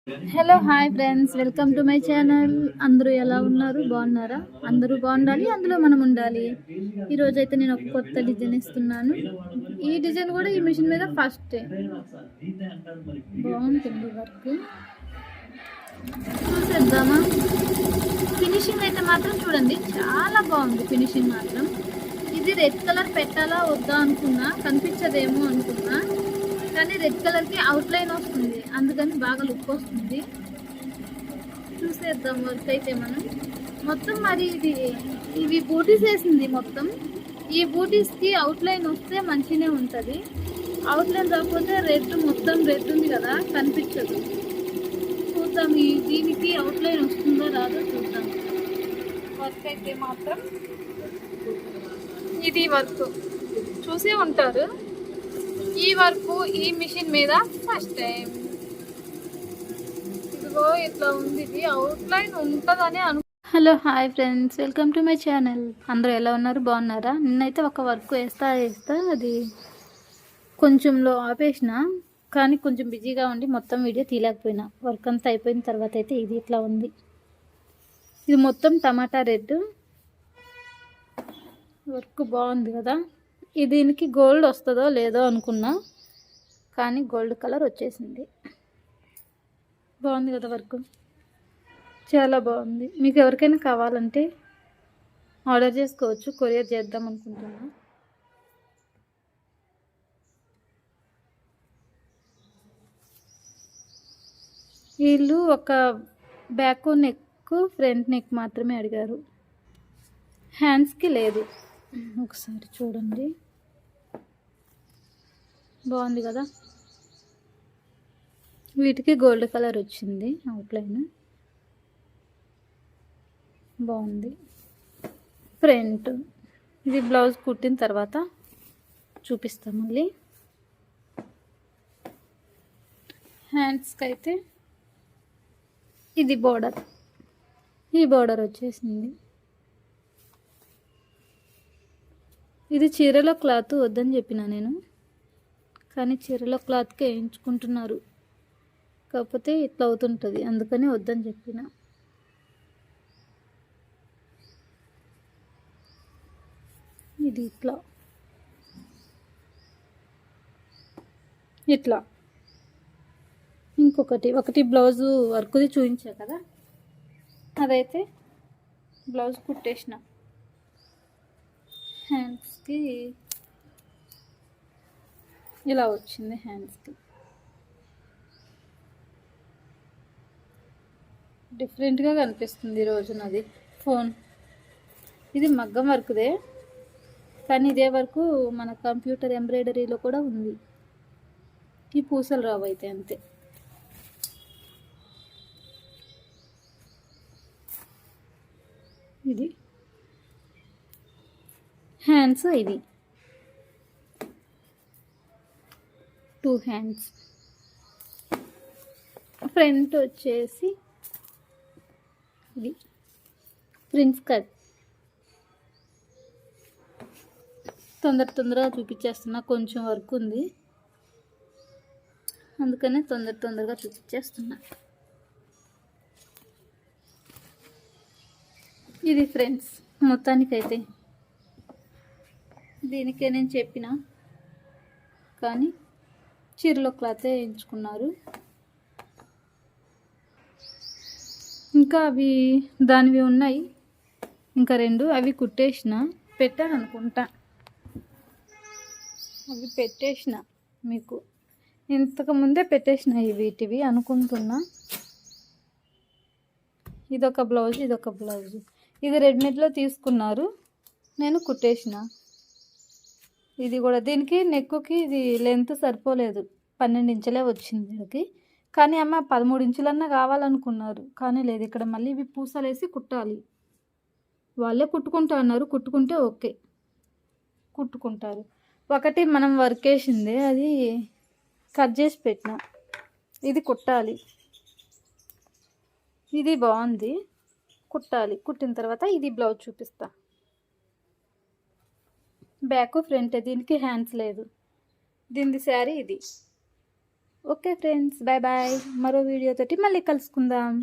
Hello hi friends, welcome to my channel. అందరూ ఎలా ఉన్నారు? బాగున్నారా? అందరూ బాగుండాలి, అందులో మనం ఉండాలి. ఈరోజు అయితే నేను ఒక కొత్త డిజైన్ ఇస్తున్నాను. ఈ డిజైన్ కూడా ఈ మిషన్ మీద ఫస్ట్ బాగుంటుంది. వర్క్ చూసేద్దామా? ఫినిషింగ్ అయితే మాత్రం చూడండి, చాలా బాగుంది ఫినిషింగ్ మాత్రం. ఇది రెడ్ కలర్ పెట్టాలా వద్దా అనుకున్నా, కనిపించదేమో అనుకున్నా, కానీ రెడ్ కలర్కి అవుట్లైన్ వస్తుంది, అందుకని బాగా లుక్ వస్తుంది. చూసేద్దాం వర్క్ అయితే మనం మొత్తం. మరి ఇవి బూటీస్ వేసింది మొత్తం. ఈ బూటీస్కి అవుట్లైన్ వస్తే మంచిగానే ఉంటుంది. అవుట్లైన్ రాకపోతే రెడ్, మొత్తం రెడ్ ఉంది కదా, కనిపించదు. చూద్దాం దీనికి అవుట్లైన్ వస్తుందో రాదో చూద్దాం. వర్క్ అయితే మాత్రం ఇది వర్క్ చూసే ఉంటారు. ఈ వర్క్ ఈ మిషన్ మీద ఫస్ట్ టైం. ఇదిగో ఇట్లా ఉంది, ఇది అవుట్లైన్ ఉంటుందని hello hi friends, welcome to my channel. అందరూ ఎలా ఉన్నారు? బాగున్నారా? నిన్నైతే ఒక వర్క్ వేస్తా అది కొంచెంలో ఆపేసిన, కానీ కొంచెం బిజీగా ఉండి మొత్తం వీడియో తీయలేకపోయినా. వర్క్ అంతా అయిపోయిన తర్వాత అయితే ఇది ఇట్లా ఉంది. ఇది మొత్తం టమాటా రెడ్ వర్క్, బాగుంది కదా. దీనికి గోల్డ్ వస్తుందో లేదో అనుకున్నా, కానీ గోల్డ్ కలర్ వచ్చేసింది. బాగుంది కదా వర్క్, చాలా బాగుంది. మీకు ఎవరికైనా కావాలంటే ఆర్డర్ చేసుకోవచ్చు, కొరియర్ చేద్దాం అనుకుంటున్నా. వీళ్ళు ఒక బ్యాక్ నెక్, ఫ్రంట్ నెక్ మాత్రమే అడిగారు, హ్యాండ్స్కి లేదు. ఒకసారి చూడండి, బాగుంది కదా. వీటికి గోల్డ్ కలర్ వచ్చింది అవుట్లైన్, బాగుంది. ఫ్రంట్ ఇది బ్లౌజ్ కుట్టిన తర్వాత చూపిస్తాం మళ్ళీ. హ్యాండ్స్కి అయితే ఇది బోర్డర్, ఈ బోర్డర్ వచ్చేసింది. ఇది చీరలో క్లాత్ వద్దని చెప్పిన నేను, కానీ చీరలో క్లాత్కే వేయించుకుంటున్నారు. కాకపోతే ఇట్లా అవుతుంటుంది, అందుకని వద్దని చెప్పిన. ఇది ఇట్లా ఇట్లా. ఒకటి బ్లౌజు వర్క్ది చూపించా కదా, అదైతే బ్లౌజ్ కుట్టేసిన. హ్యాండ్స్కి ఇలా వచ్చింది. హ్యాండ్స్కి డిఫరెంట్గా కనిపిస్తుంది ఈరోజు నాది ఫోన్. ఇది మగ్గం వర్క్దే, కానీ ఇదే వరకు మన కంప్యూటర్ ఎంబ్రాయిడరీలో కూడా ఉంది. ఈ పూసలు రావు అయితే, అంతే. ఇది హ్యాండ్స్, ఇది 2 హ్యాండ్స్. ఫ్రంట్ వచ్చేసి ఇది ప్రిన్స్ కట్. తొందరగా చూపించేస్తున్నా, కొంచెం వర్క్ ఉంది, అందుకనే తొందరగా చూపించేస్తున్నా. ఇది ఫ్రెండ్స్ మొత్తానికైతే దీనికే నేను చెప్పిన, కానీ చీరలో క్లాతే వేయించుకున్నారు. ఇంకా అవి దానివి ఉన్నాయి, ఇంకా 2 అవి కుట్టేసిన, పెట్టాను అనుకుంటా. అవి పెట్టేసిన, మీకు ఇంతకుముందే పెట్టేసిన వీటివి అనుకుంటున్నా. ఇదొక బ్లౌజ్, ఇదొక బ్లౌజ్. ఇది రెడీమేడ్లో తీసుకున్నారు, నేను కుట్టేసిన. ఇది కూడా దీనికి నెక్కుకి ఇది లెంత్ సరిపోలేదు, 12 ఇంచులే వచ్చింది దీనికి. కానీ అమ్మ 13 ఇంచులన్నా కావాలనుకున్నారు, కానీ లేదు. ఇక్కడ మళ్ళీ ఇవి పూసలేసి కుట్టాలి. వాళ్ళే కుట్టుకుంటా అన్నారు, కుట్టుకుంటే ఓకే, కుట్టుకుంటారు. ఒకటి మనం వర్క్ వేసింది, అది కట్ చేసి పెట్టిన, ఇది కుట్టాలి. ఇది బాగుంది, కుట్టాలి. కుట్టిన తర్వాత ఇది బ్లౌజ్ చూపిస్తా. బ్యాక్ ఫ్రంట్, దీనికి హ్యాండ్స్ లేదు. దీనిది శారీ ఇది. Okay friends, bye bye. మరో వీడియోతోటి మళ్ళీ కలుసుకుందాం.